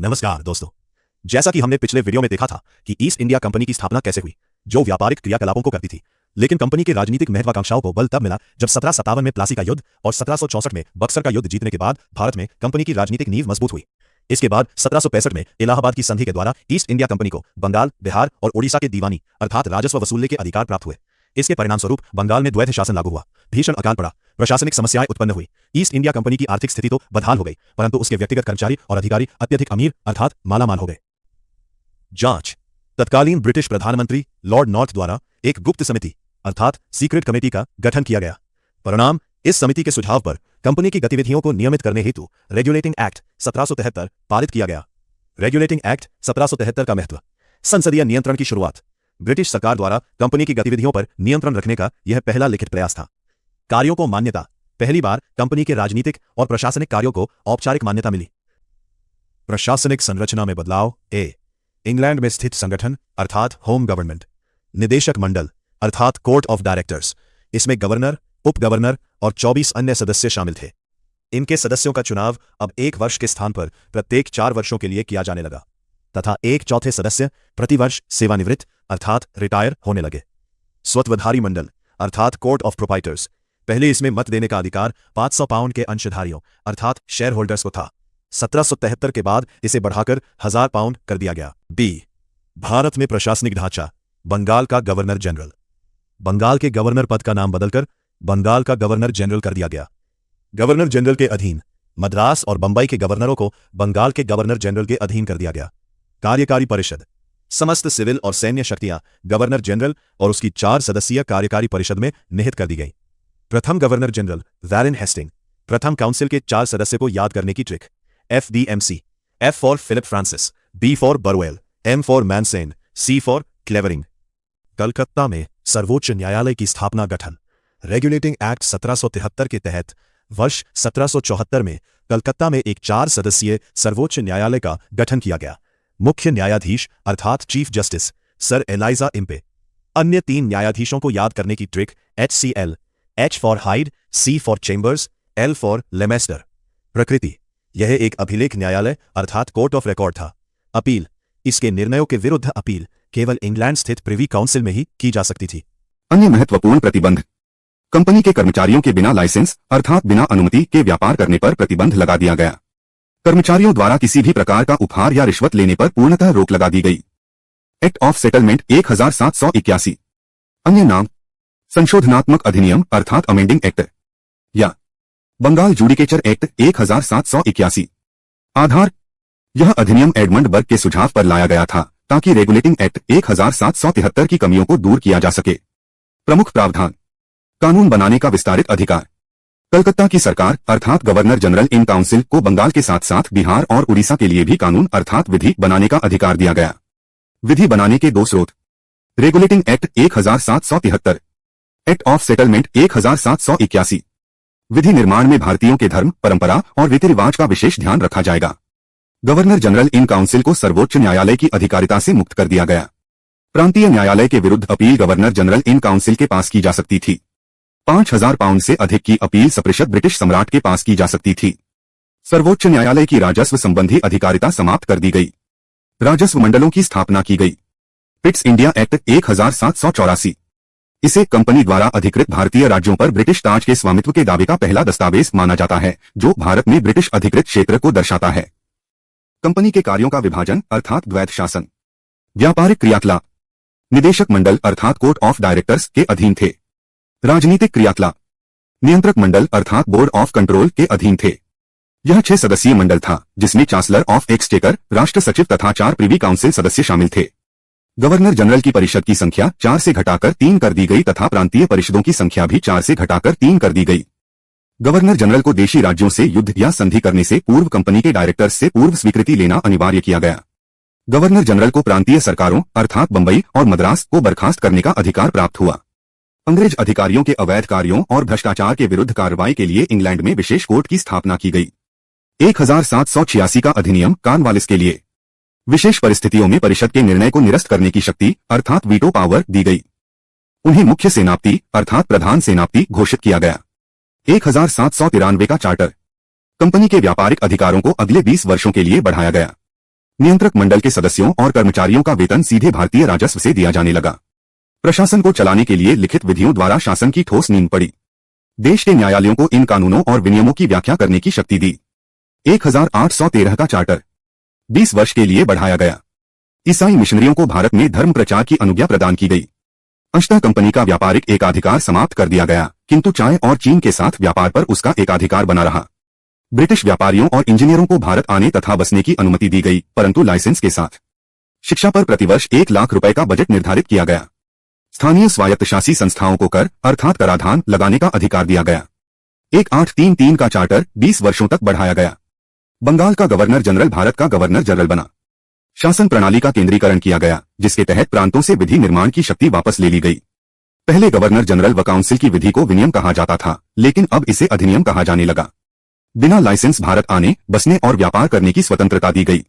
नमस्कार दोस्तों। जैसा कि हमने पिछले वीडियो में देखा था कि ईस्ट इंडिया कंपनी की स्थापना कैसे हुई, जो व्यापारिक क्रियाकलापों को करती थी, लेकिन कंपनी की राजनीतिक महत्वाकांक्षाओं को बल तब मिला जब 1757 में प्लासी का युद्ध और 1764 में बक्सर का युद्ध जीतने के बाद भारत में कंपनी की राजनीतिक नींव मजबूत हुई। इसके बाद 1765 में इलाहाबाद की संधि के द्वारा ईस्ट इंडिया कंपनी को बंगाल, बिहार और ओडिशा के दीवानी अर्थात राजस्व वसूलने के अधिकार प्राप्त हुए। इसके परिणामस्वरूप बंगाल में द्वैध शासन लागू हुआ, भीषण अकाल पड़ा, प्रशासनिक समस्याएं उत्पन्न हुई। ईस्ट इंडिया कंपनी की आर्थिक स्थिति तो बदहाल हो गई, परंतु उसके व्यक्तिगत कर्मचारी और अधिकारी अत्यधिक अमीर अर्थात मालामाल हो गए। जांच। तत्कालीन ब्रिटिश प्रधानमंत्री लॉर्ड नॉर्थ द्वारा एक गुप्त समिति अर्थात सीक्रेट कमेटी का गठन किया गया। परिणाम, इस समिति के सुझाव पर कंपनी की गतिविधियों को नियमित करने हेतु रेगुलेटिंग एक्ट 1773 पारित किया गया। रेगुलेटिंग एक्ट 1773 का महत्व। संसदीय नियंत्रण की शुरुआत। ब्रिटिश सरकार द्वारा कंपनी की गतिविधियों पर नियंत्रण रखने का यह पहला लिखित प्रयास था। कार्यों को मान्यता। पहली बार कंपनी के राजनीतिक और प्रशासनिक कार्यों को औपचारिक मान्यता मिली। प्रशासनिक संरचना में बदलाव। इंग्लैंड में स्थित संगठन अर्थात होम गवर्नमेंट। निदेशक मंडल अर्थात कोर्ट ऑफ डायरेक्टर्स। इसमें गवर्नर, उप गवर्नर और 24 अन्य सदस्य शामिल थे। इनके सदस्यों का चुनाव अब 1 वर्ष के स्थान पर प्रत्येक 4 वर्षों के लिए किया जाने लगा तथा 1/4 सदस्य प्रतिवर्ष सेवानिवृत्त अर्थात रिटायर होने लगे। स्वत्वधारी मंडल अर्थात कोर्ट ऑफ प्रोप्राइटर्स। पहले इसमें मत देने का अधिकार 500 पाउंड के अंशधारियों अर्थात शेयर होल्डर्स को था। 1773 के बाद इसे बढ़ाकर 1000 पाउंड कर दिया गया। भारत में प्रशासनिक ढांचा। बंगाल का गवर्नर जनरल। बंगाल के गवर्नर पद का नाम बदलकर बंगाल का गवर्नर जनरल कर दिया गया। गवर्नर जनरल के अधीन मद्रास और बंबई के गवर्नरों को बंगाल के गवर्नर जनरल के अधीन कर दिया गया। कार्यकारी परिषद। समस्त सिविल और सैन्य शक्तियां गवर्नर जनरल और उसकी 4 सदस्यीय कार्यकारी परिषद में निहित कर दी गई। प्रथम गवर्नर जनरल वैरेन हेस्टिंग। प्रथम काउंसिल के 4 सदस्य को याद करने की trick. FDMC। F for Philip Francis, B for Barwell, M for Monson, C for Clavering. Calcutta में सर्वोच्च न्यायालय की स्थापना गठन। रेगुलेटिंग एक्ट 1773 के तहत वर्ष 1774 में कलकत्ता में एक 4 सदस्यीय सर्वोच्च न्यायालय का गठन किया गया। मुख्य न्यायाधीश अर्थात chief justice sir Elijah Impey. अन्य 3 न्यायाधीशों को याद करने की trick. HCL। H for Hyde, C for Chambers, L for Lemaistre. प्रकृति। यह एक अभिलेख न्यायालय अर्थात कोर्ट ऑफ रिकॉर्ड था। अपील। इसके निर्णयों के विरुद्ध अपील केवल इंग्लैंड स्थित प्रिवी काउंसिल में ही की जा सकती थी। अन्य महत्वपूर्ण प्रतिबंध। कंपनी के कर्मचारियों के बिना लाइसेंस अर्थात बिना अनुमति के व्यापार करने पर प्रतिबंध लगा दिया गया। कर्मचारियों द्वारा किसी भी प्रकार का उपहार या रिश्वत लेने पर पूर्णतः रोक लगा दी गई। Act of settlement 1781। अन्य नाम संशोधनात्मक अधिनियम अर्थात अमेंडिंग एक्ट या बंगाल जुडिकेचर एक्ट 1781। आधार। यह अधिनियम एडमंड बर्ग के सुझाव पर लाया गया था ताकि रेगुलेटिंग एक्ट 1773 की कमियों को दूर किया जा सके। प्रमुख प्रावधान। कानून बनाने का विस्तारित अधिकार। कलकत्ता की सरकार अर्थात गवर्नर जनरल इन काउंसिल को बंगाल के साथ साथ बिहार और उड़ीसा के लिए भी कानून अर्थात विधि बनाने का अधिकार दिया गया। विधि बनाने के 2 स्रोत। Regulating act 1773। Act of settlement 1781। विधि निर्माण में भारतीयों के धर्म, परंपरा और रीति रिवाज का विशेष ध्यान रखा जाएगा। गवर्नर जनरल इन काउंसिल को सर्वोच्च न्यायालय की अधिकारिता से मुक्त कर दिया गया। प्रांतीय न्यायालय के विरुद्ध appeal governor general in council के पास की जा सकती थी। 5000 पाउंड से अधिक की अपील सप्रशत ब्रिटिश सम्राट के पास की जा सकती थी। सर्वोच्च न्यायालय की राजस्व संबंधी अधिकारिता समाप्त कर दी गई। राजस्व मंडलों की स्थापना की गई। Pitt's India act 1784। इसे कंपनी द्वारा अधिकृत भारतीय राज्यों पर ब्रिटिश ताज के स्वामित्व के दावे का पहला दस्तावेज माना जाता है, जो भारत में ब्रिटिश अधिकृत क्षेत्र को दर्शाता है। कंपनी के कार्यों का विभाजन अर्थात द्वैध शासन। व्यापारिक क्रियाकलाप निदेशक मंडल अर्थात कोर्ट ऑफ डायरेक्टर्स के अधीन थे। राजनीतिक क्रियाकलाप नियंत्रक मंडल अर्थात बोर्ड ऑफ कंट्रोल के अधीन थे। यह 6 सदस्यीय मंडल था जिसमें चांसलर ऑफ एक्सचेकर, राष्ट्र सचिव तथा 4 प्रिवी काउंसिल सदस्य शामिल थे। गवर्नर जनरल की परिषद की संख्या 4 से घटाकर 3 कर दी गई तथा प्रांतीय परिषदों की संख्या भी 4 से घटाकर 3 कर दी गई। गवर्नर जनरल को देशी राज्यों से युद्ध या संधि करने से पूर्व कंपनी के डायरेक्टर्स से पूर्व स्वीकृति लेना अनिवार्य किया गया। गवर्नर जनरल को प्रांतीय सरकारों अर्थात बंबई और मद्रास को बर्खास्त करने का अधिकार प्राप्त हुआ। अंग्रेज अधिकारियों के अवैध कार्यों और भ्रष्टाचार के विरुद्ध कार्रवाई के लिए इंग्लैंड में विशेष कोर्ट की स्थापना की गई। 1786 का अधिनियम कॉर्नवालिस के लिए विशेष परिस्थितियों में परिषद के निर्णय को निरस्त करने की शक्ति अर्थात वीटो पावर दी गई। उन्हें मुख्य सेनापति अर्थात प्रधान सेनापति घोषित किया गया। 1793 का चार्टर कंपनी के व्यापारिक अधिकारों को अगले 20 वर्षों के लिए बढ़ाया गया। नियंत्रक मंडल के सदस्यों और कर्मचारियों का वेतन सीधे भारतीय राजस्व से दिया जाने लगा। प्रशासन को चलाने के लिए लिखित विधियों द्वारा शासन की ठोस नींव पड़ी। देश के न्यायालयों को इन कानूनों और विनियमों की व्याख्या करने की शक्ति दी। 1813 का चार्टर 20 वर्ष के लिए बढ़ाया गया। ईसाई मिशनरियों को भारत में धर्म प्रचार की अनुज्ञा प्रदान की गई। अंशतः कंपनी का व्यापारिक एकाधिकार समाप्त कर दिया गया, किंतु चाय और चीन के साथ व्यापार पर उसका एकाधिकार बना रहा। ब्रिटिश व्यापारियों और इंजीनियरों को भारत आने तथा बसने की अनुमति दी गई, परंतु लाइसेंस के साथ। शिक्षा पर प्रतिवर्ष 1 लाख रुपए का बजट निर्धारित किया गया। स्थानीय स्वायत्तशासी संस्थाओं को कर अर्थात कराधान लगाने का अधिकार दिया गया। 1833 का चार्टर 20 वर्षों तक बढ़ाया गया। बंगाल का गवर्नर जनरल भारत का गवर्नर जनरल बना। शासन प्रणाली का केंद्रीकरण किया गया, जिसके तहत प्रांतों से विधि निर्माण की शक्ति वापस ले ली गई। पहले गवर्नर जनरल व काउंसिल की विधि को विनियम कहा जाता था, लेकिन अब इसे अधिनियम कहा जाने लगा। बिना लाइसेंस भारत आने, बसने और व्यापार करने की स्वतंत्रता दी गई।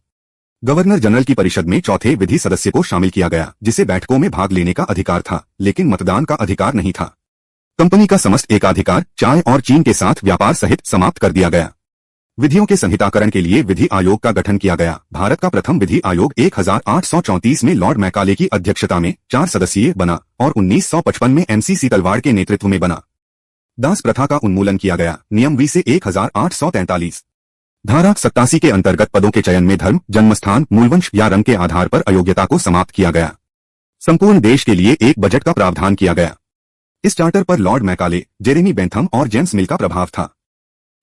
गवर्नर जनरल की परिषद में चौथे विधि सदस्य को शामिल किया गया, जिसे बैठकों में भाग लेने का अधिकार था, लेकिन मतदान का अधिकार नहीं था। कंपनी का समस्त एकाधिकार चाय और चीन के साथ व्यापार सहित समाप्त कर दिया गया। विधियों के संहिताकरण के लिए विधि आयोग का गठन किया गया। भारत का प्रथम विधि आयोग 1834 में लॉर्ड मैकाले की अध्यक्षता में 4 सदस्यीय बना और 1955 में MC तलवाड़ के नेतृत्व में बना। दास प्रथा का उन्मूलन किया गया। नियम 20 से 1843। धारा 87 के अंतर्गत पदों के चयन में धर्म, जन्मस्थान, मूलवंश या रंग के आधार पर अयोग्यता को समाप्त किया गया। संपूर्ण देश के लिए एक बजट का प्रावधान किया गया। इस चार्टर पर लॉर्ड मैकाले, जेरेमी बेंथम और जेम्स मिल का प्रभाव था।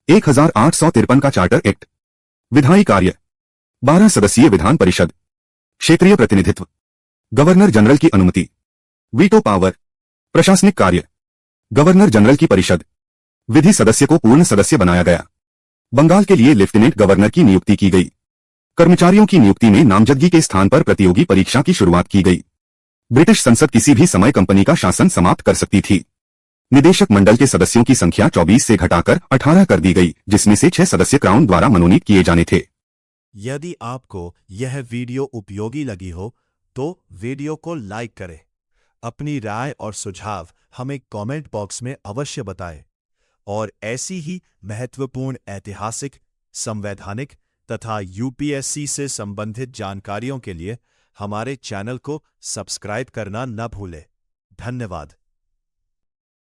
1853 का चार्टर एक्ट। विधायी कार्य 12 सदस्यीय विधान परिषद। क्षेत्रीय प्रतिनिधित्व। गवर्नर जनरल की अनुमति। Veto power. प्रशासनिक कार्य। गवर्नर जनरल की परिषद। विधि सदस्य को पूर्ण सदस्य बनाया गया। बंगाल के लिए लेफ्टिनेंट गवर्नर की नियुक्ति की गई। कर्मचारियों की नियुक्ति में नामजदगी के स्थान पर प्रतियोगी परीक्षा की शुरुआत की गई। ब्रिटिश संसद किसी भी समय कंपनी का शासन समाप्त कर सकती थी। निदेशक मंडल के सदस्यों की संख्या 24 से घटाकर 18 कर दी गई, जिसमें से 6 सदस्य क्राउन द्वारा मनोनीत किए जाने थे। यदि आपको यह वीडियो उपयोगी लगी हो तो वीडियो को लाइक करें। अपनी राय और सुझाव हमें कमेंट बॉक्स में अवश्य बताएं और ऐसी ही महत्वपूर्ण ऐतिहासिक, संवैधानिक तथा UPSC से संबंधित जानकारियों के लिए हमारे चैनल को सब्सक्राइब करना न भूलें। धन्यवाद।